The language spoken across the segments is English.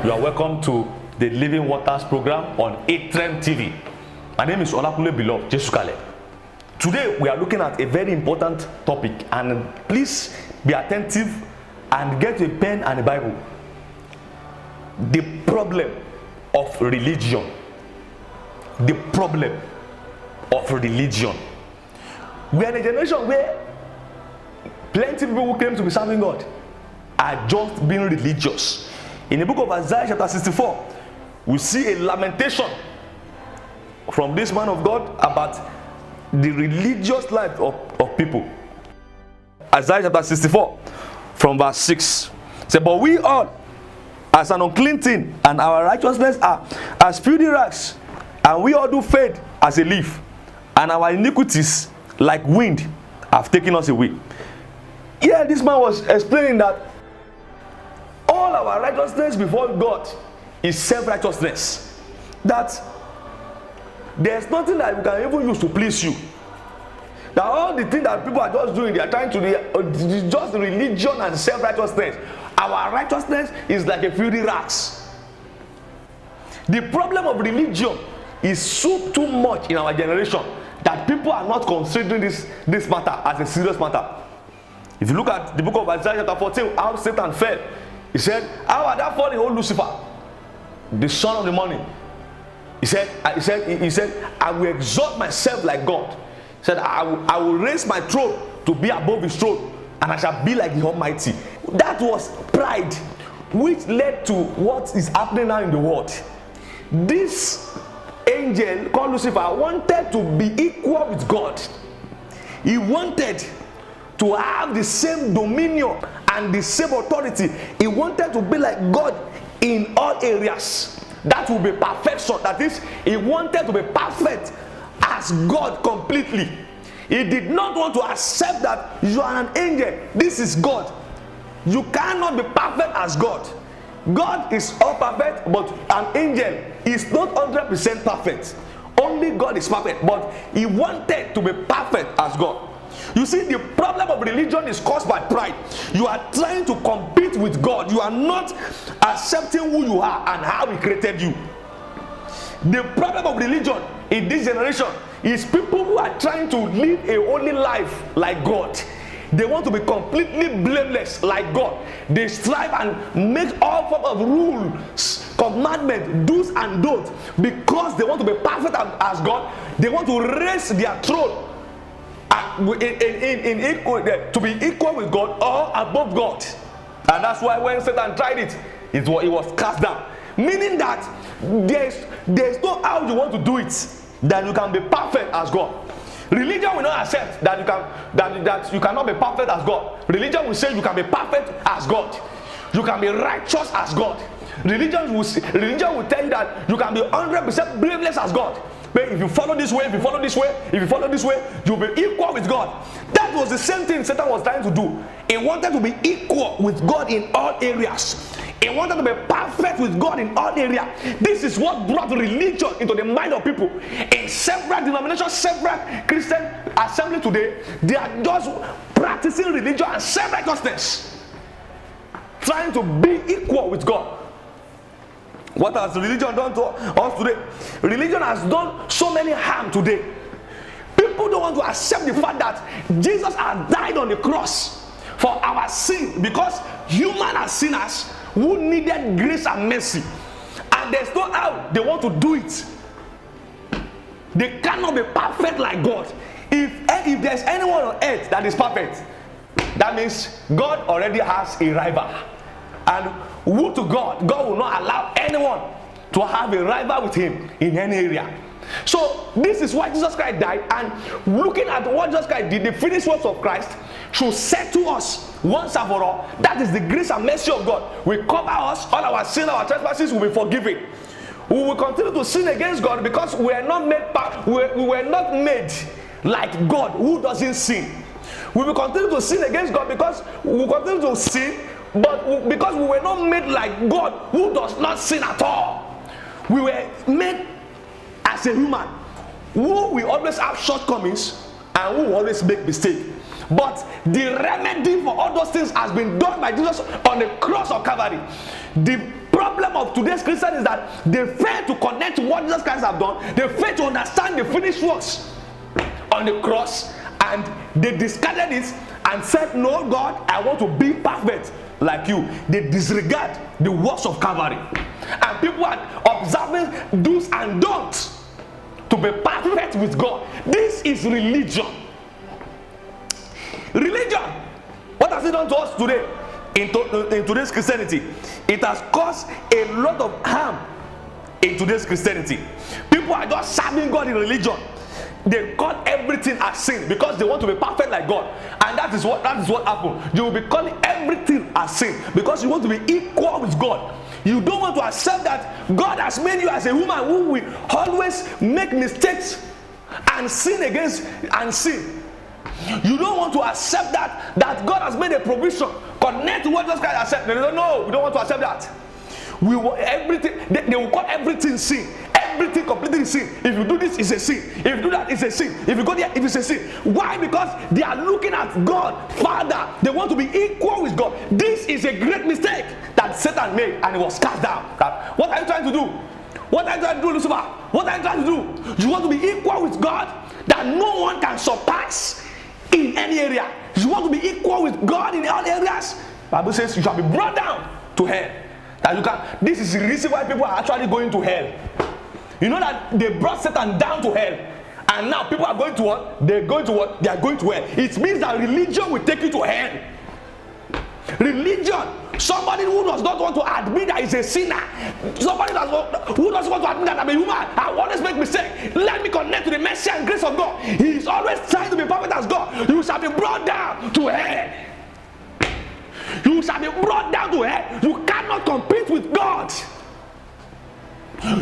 You are welcome to the Living Waters program on Atrium TV. My name is Olakunle Beloved Jesukale. Today we are looking at a very important topic, and please be attentive and get a pen and a Bible. The problem of religion. The problem of religion. We are in a generation where plenty of people who claim to be serving God are just being religious. In the book of Isaiah chapter 64, we see a lamentation from this man of God about the religious life of people. Isaiah chapter 64 from verse 6 says, "But we all as an unclean thing, and our righteousness are as filthy rags, and we all do fade as a leaf, and our iniquities like wind have taken us away." Here this man was explaining that all our righteousness before God is self-righteousness. That there's nothing that we can even use to please you. That all the things that people are just doing, they are trying to do just religion and self-righteousness. Our righteousness is like a filthy rags. The problem of religion is so too much in our generation that people are not considering this matter as a serious matter. If you look at the book of Isaiah chapter 14, how Satan fell, he said, "How art thou fallen, O Lucifer, the son of the morning?" He said, "I will exalt myself like God." He said, I will raise my throne to be above his throne, and I shall be like the Almighty." That was pride, which led to what is happening now in the world. This angel called Lucifer wanted to be equal with God. He wanted to have the same dominion and the same authority. He wanted to be like God in all areas. That will be perfection. That is, he wanted to be perfect as God completely. He did not want to accept that you are an angel. This is God. You cannot be perfect as God. God is all perfect, but an angel is not 100% perfect. Only God is perfect, but he wanted to be perfect as God. You see, the problem of religion is caused by pride. You are trying to compete with God. You are not accepting who you are and how he created you. The problem of religion in this generation is people who are trying to live a holy life like God. They want to be completely blameless like God. They strive and make all forms of rules, commandments, do's and don'ts, because they want to be perfect as God. They want to raise their throne to be equal with God or above God. And that's why when Satan tried it was cast down. Meaning that there's no how you want to do it that you can be perfect as God. Religion will not accept that you cannot be perfect as God. Religion will say you can be perfect as God. You can be righteous as God. Religion will tell you that you can be 100% blameless as God. But if you follow this way, if you follow this way, if you follow this way, you'll be equal with God. That was the same thing Satan was trying to do. He wanted to be equal with God in all areas. He wanted to be perfect with God in all areas. This is what brought religion into the mind of people. In several denominations, several Christian assembly today, they are just practicing religion and self-righteousness, trying to be equal with God. What has religion done to us today? Religion has done so many harm today. People don't want to accept the fact that Jesus has died on the cross for our sin, because human as sinners who needed grace and mercy, and there's no how they want to do it. They cannot be perfect like God. If there's anyone on earth that is perfect, that means God already has a rival. And woe to God, God will not allow anyone to have a rival with him in any area. So this is why Jesus Christ died, and looking at what Jesus Christ did, the finished works of Christ should settle us once and for all. That is the grace and mercy of God. We cover us, all our sin, our trespasses will be forgiven. We will continue to sin against God because we were not made like God who doesn't sin. We will continue to sin against God because we will continue to sin, but because we were not made like God who does not sin at all. We were made as a human who will always have shortcomings and who will always make mistakes. But the remedy for all those things has been done by Jesus on the cross of Calvary. The problem problem of today's Christians is that they fail to connect to what Jesus Christ has done. They fail to understand the finished works on the cross, and they discarded it and said, no, God, I want to be perfect like you. They disregard the works of Calvary. And people are observing do's and don'ts to be perfect with God. This is religion. Religion. What has it done to us today in today's Christianity? It has caused a lot of harm in today's Christianity. People are just serving God in religion. They call everything as sin because they want to be perfect like God, and that is what happened. You will be calling everything as sin because you want to be equal with God. You don't want to accept that God has made you as a woman who will always make mistakes and sin against and sin. You don't want to accept that God has made a provision. Connect to what Jesus Christ has said. They don't know. We don't want to accept that. We want everything. They will call everything sin. Everything completely sin. If you do this, it's a sin. If you do that, it's a sin. If you go there, it's a sin. Why? Because they are looking at God, Father. They want to be equal with God. This is a great mistake that Satan made, and it was cast down. What are you trying to do? What are you trying to do, Lucifer? What are you trying to do? You want to be equal with God that no one can surpass in any area. You want to be equal with God in all areas. The Bible says you shall be brought down to hell. That you can. This is the reason why people are actually going to hell. You know that they brought Satan down to hell, and now people are going to what? They're going to what? They are going to hell. It means that religion will take you to hell. Religion. Somebody who does not want to admit that he's a sinner. Somebody who doesn't want to admit that I'm a human. I always make mistakes. Let me connect to the mercy and grace of God. He is always trying to be perfect as God. You shall be brought down to hell. You shall be brought down to hell. You cannot compete with God.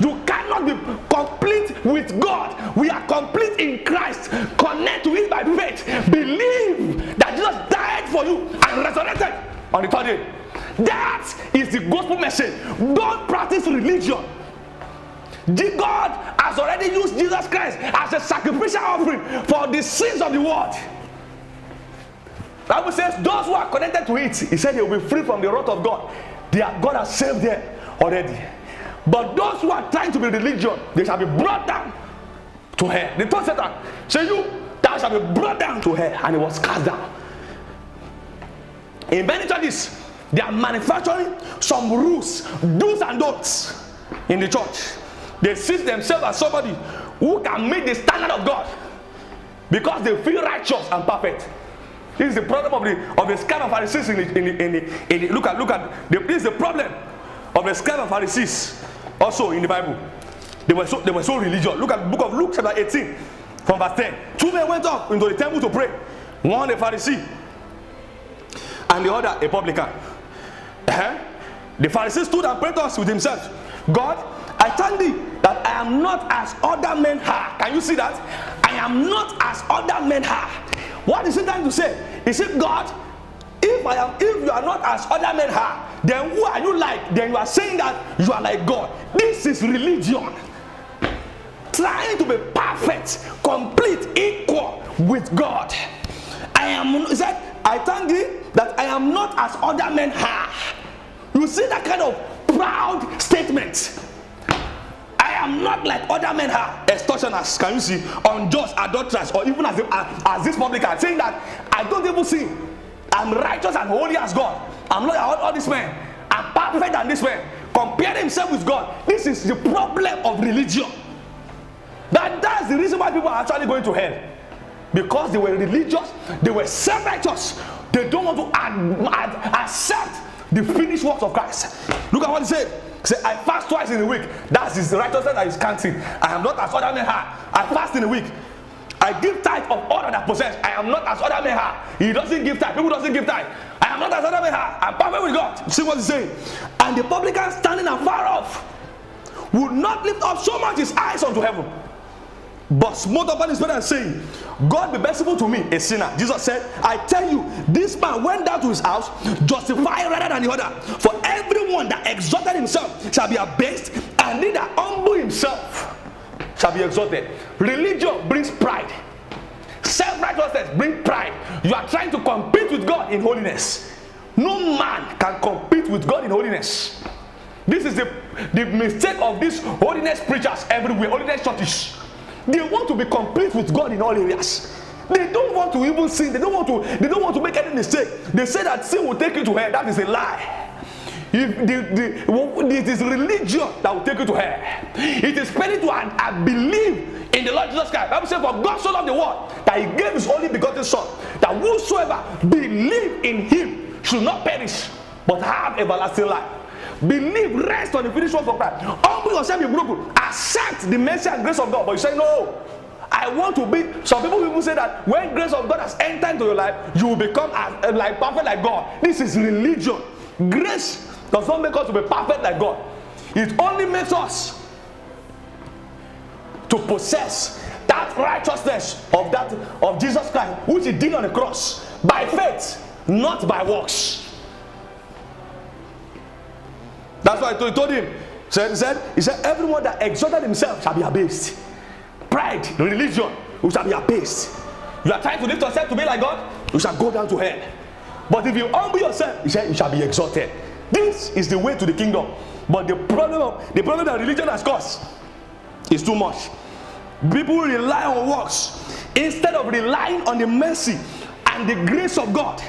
You cannot be complete with God. We are complete in Christ. Connect to it by faith. Believe that Jesus died for you and resurrected on the third day. That is the gospel message. Don't practice religion. God has already used Jesus Christ as a sacrificial offering for the sins of the world. The Bible says those who are connected to it, he said they will be free from the wrath of God. God has saved them already. But those who are trying to be religious, they shall be brought down to hell. They told Satan, say you, thou shalt be brought down to hell. And he was cast down. In many churches, they are manufacturing some rules, do's and don'ts in the church. They see themselves as somebody who can meet the standard of God because they feel righteous and perfect. This is the problem of the scribes and Pharisees look at this is the problem of the scribes and Pharisees also in the Bible. They were so religious. Look at the book of Luke chapter 18 from verse 10. Two men went up into the temple to pray. One a Pharisee and the other a publican. The Pharisee stood and prayed thus with himself, God, I thank thee that I am not as other men are. Can you see that? I am not as other men are. What is he trying to say? He said, God, if you are not as other men are, then who are you like? Then you are saying that you are like God. This is religion. Trying to be perfect, complete, equal with God. He said, I thank thee that I am not as other men are. You see that kind of proud statement. I am not like other men are. Extortioners, can you see? Unjust, adulterers, or even as this publican, saying that I don't even sin. I'm righteous and holy as God. I'm not like all these men. I'm perfect than this man. Compare himself with God. This is the problem of religion. That's the reason why people are actually going to hell. Because they were religious, they were self-righteous. They don't want to accept the finished works of Christ. Look at what he said. He said, I fast twice in a week. That's his righteousness that is counting. I am not as other men are. I fast in a week. I give tithe of all that I possess. I am not as other men are. He doesn't give tithe. People doesn't give tithe. I am not as other men are. I'm perfect with God. See what he's saying? And the publican standing afar off would not lift up so much his eyes unto heaven, but smote upon his belly and saying, God be merciful to me, a sinner. Jesus said, I tell you, this man went down to his house justified rather than the other. For everyone that exalted himself shall be abased, and he that humbled himself shall be exalted. Religion brings pride. Self-righteousness brings pride. You are trying to compete with God in holiness. No man can compete with God in holiness. This is the mistake of these holiness preachers everywhere, holiness churches. They want to be complete with God in all areas. They don't want to even sin. They don't want to make any mistake. They say that sin will take you to hell. That is a lie. It is religion that will take you to hell. It is spiritual, and I believe in the Lord Jesus Christ. The Bible says, for God so loved the world that he gave his only begotten Son, that whosoever believe in him should not perish, but have everlasting life. Believe, rest on the finished work of Christ. Humble yourself, be broken. Accept the mercy and grace of God. But you say, no, I want to be. Some people even say that when grace of God has entered into your life, you will become like perfect like God. This is religion. Grace does not make us to be perfect like God. It only makes us to possess that righteousness of Jesus Christ, which he did on the cross by faith, not by works. That's why he told him. He said, everyone that exalted himself shall be abased. Pride, religion, you shall be abased. You are trying to lift yourself to be like God, you shall go down to hell. But if you humble yourself, he said, you shall be exalted. This is the way to the kingdom. But the problem that religion has caused is too much. People rely on works instead of relying on the mercy and the grace of God.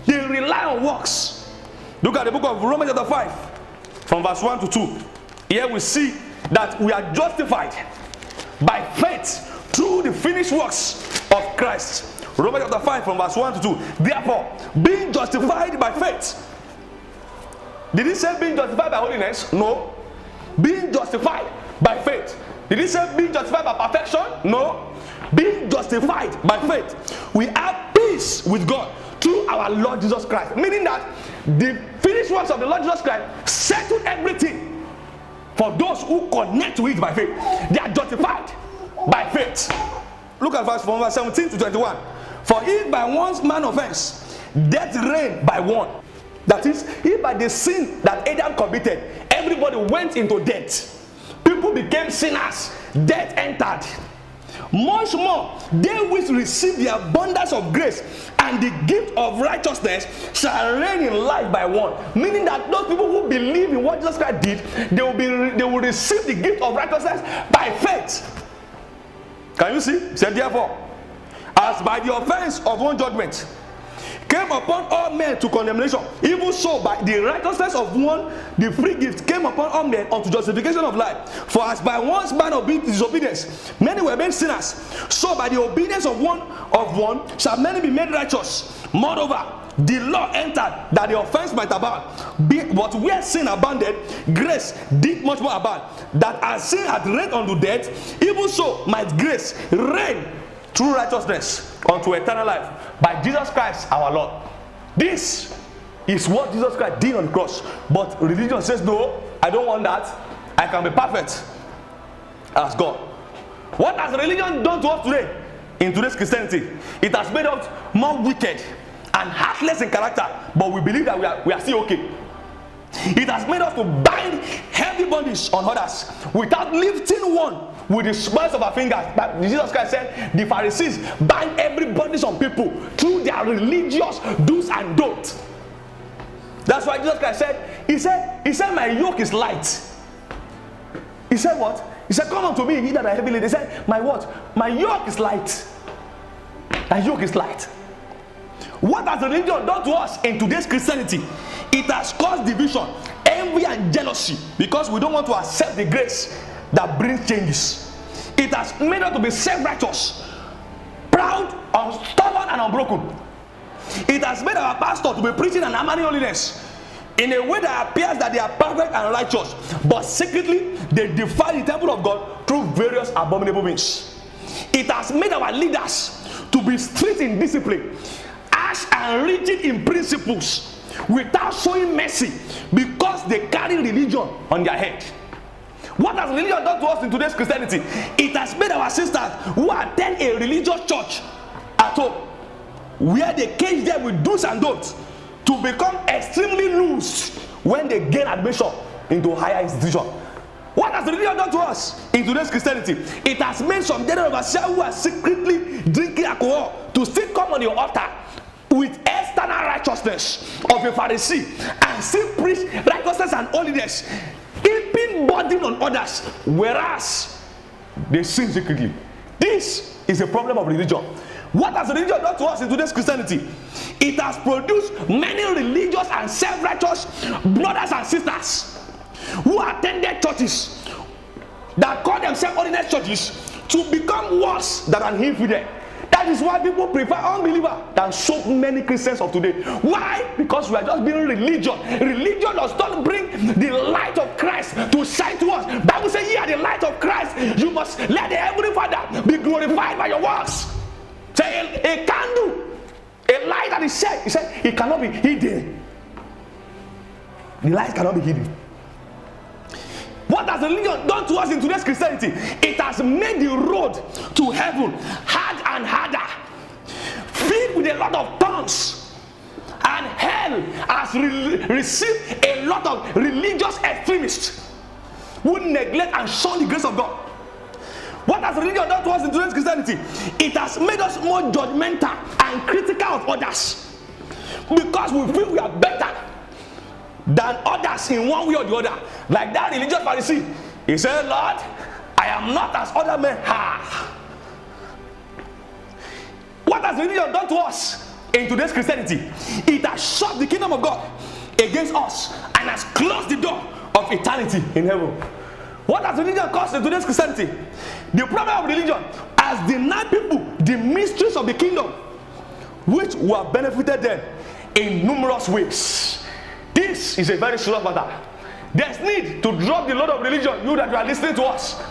They rely on works. Look at the book of Romans chapter 5. From verse 1 to 2, here we see that we are justified by faith through the finished works of Christ. Romans chapter 5 from verse 1 to 2. Therefore, being justified by faith. Did he say being justified by holiness? No. Being justified by faith. Did he say being justified by perfection? No. Being justified by faith. We have peace with God through our Lord Jesus Christ. Meaning that the finished works of the Lord Jesus Christ settled everything for those who connect to it by faith. They are justified by faith. Look at verse 17 to 21. For if by one man's offense death reigned by one, that is, if by the sin that Adam committed everybody went into death, people became sinners, death entered. Much more, they which receive the abundance of grace and the gift of righteousness shall reign in life by one. Meaning that those people who believe in what Jesus Christ did, they will receive the gift of righteousness by faith. Can you see? He said, therefore, as by the offense of one judgment came upon all men to condemnation, even so by the righteousness of one the free gift came upon all men unto justification of life. For as by one man's disobedience many were made sinners, so by the obedience of one shall many be made righteous. Moreover, the law entered that the offense might abound, but where sin abounded, grace did much more abound, that as sin had reigned unto death, even so might grace reign through righteousness unto eternal life by Jesus Christ our Lord. This is what Jesus Christ did on the cross. But religion says, no, I don't want that. I can be perfect as God. What has religion done to us today? In today's Christianity, it has made us more wicked and heartless in character, but we believe that we are still okay. It has made us to bind heavy bondage on others without lifting one with the spoils of our fingers. But Jesus Christ said the Pharisees bind every bondage on people through their religious do's and don'ts. That's why Jesus Christ said, he said my yoke is light. He said what? He said, come unto me, ye that are heavy laden. He said, my what? My yoke is light. My yoke is light. What has religion done to us in today's Christianity? It has caused division, envy and jealousy, because we don't want to accept the grace that brings changes. It has made us to be self-righteous, proud, stubborn and unbroken. It has made our pastor to be preaching an harmony holiness in a way that appears that they are perfect and righteous, but secretly they defile the temple of God through various abominable means. It has made our leaders to be strict in discipline, harsh and rigid in principles, without showing mercy, because they carry religion on their head. What has religion done to us in today's Christianity? It has made our sisters who attend a religious church at home, where they cage them with do's and don'ts, to become extremely loose when they gain admission into higher institution. What has religion done to us in today's Christianity? It has made some general overseers who are secretly drinking alcohol to still come on your altar with external righteousness of a Pharisee and still preach righteousness and holiness. burden on others, whereas they sin secretly. This is a problem of religion. What has religion done to us in today's Christianity? It has produced many religious and self-righteous brothers and sisters who attended churches that call themselves ordinary churches to become worse than an infidel. That is why people prefer unbeliever than so many Christians of today. Why? Because we are just being religion. Religion does not bring the light of Christ to shine to us. Bible says, "Ye are the light of Christ." You must let the Heavenly Father be glorified by your works. Say a candle, a light that is set. He said it cannot be hidden. The light cannot be hidden. What has religion done to us in today's Christianity? It has made the road to heaven hard and harder, filled with a lot of thorns, and hell has received a lot of religious extremists who neglect and shun the grace of God. What has religion done to us in today's Christianity? It has made us more judgmental and critical of others because we feel we are better than others in one way or the other. Like that religious Pharisee, he said, "Lord, I am not as other men are." What has religion done to us in today's Christianity? It has shut the kingdom of God against us and has closed the door of eternity in heaven. What has religion caused in today's Christianity? The problem of religion has denied people the mysteries of the kingdom, which will have benefited them in numerous ways. This is a very serious matter. There's need to drop the load of religion, you that you are listening to us.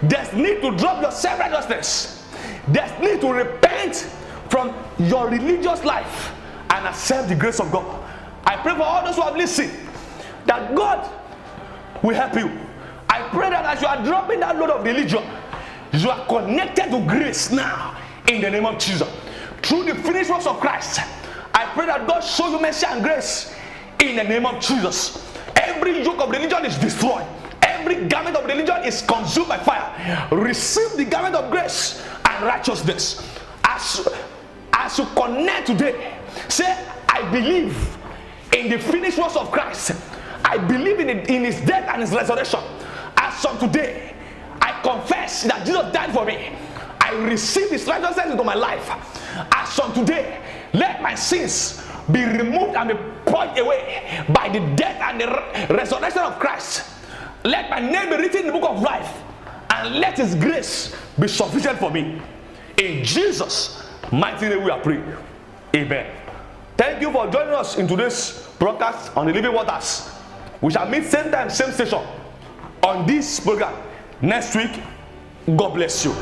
There's need to drop your self-righteousness. There's need to repent from your religious life and accept the grace of God. I pray for all those who have listened that God will help you. I pray that as you are dropping that load of religion, you are connected to grace now in the name of Jesus. Through the finished works of Christ, I pray that God show you mercy and grace in the name of Jesus. Every yoke of religion is destroyed. Every garment of religion is consumed by fire. Receive the garment of grace and righteousness. As you connect today, say, "I believe in the finished works of Christ. I believe in his death and his resurrection. As from today, I confess that Jesus died for me. I receive his righteousness into my life. As from today, let my sins be removed and be purged away by the death and the resurrection of Christ. Let my name be written in the book of life, and let his grace be sufficient for me." In Jesus' mighty name we are praying. Amen. Thank you for joining us in today's broadcast on the Living Waters. We shall meet same time, same station on this program next week. God bless you.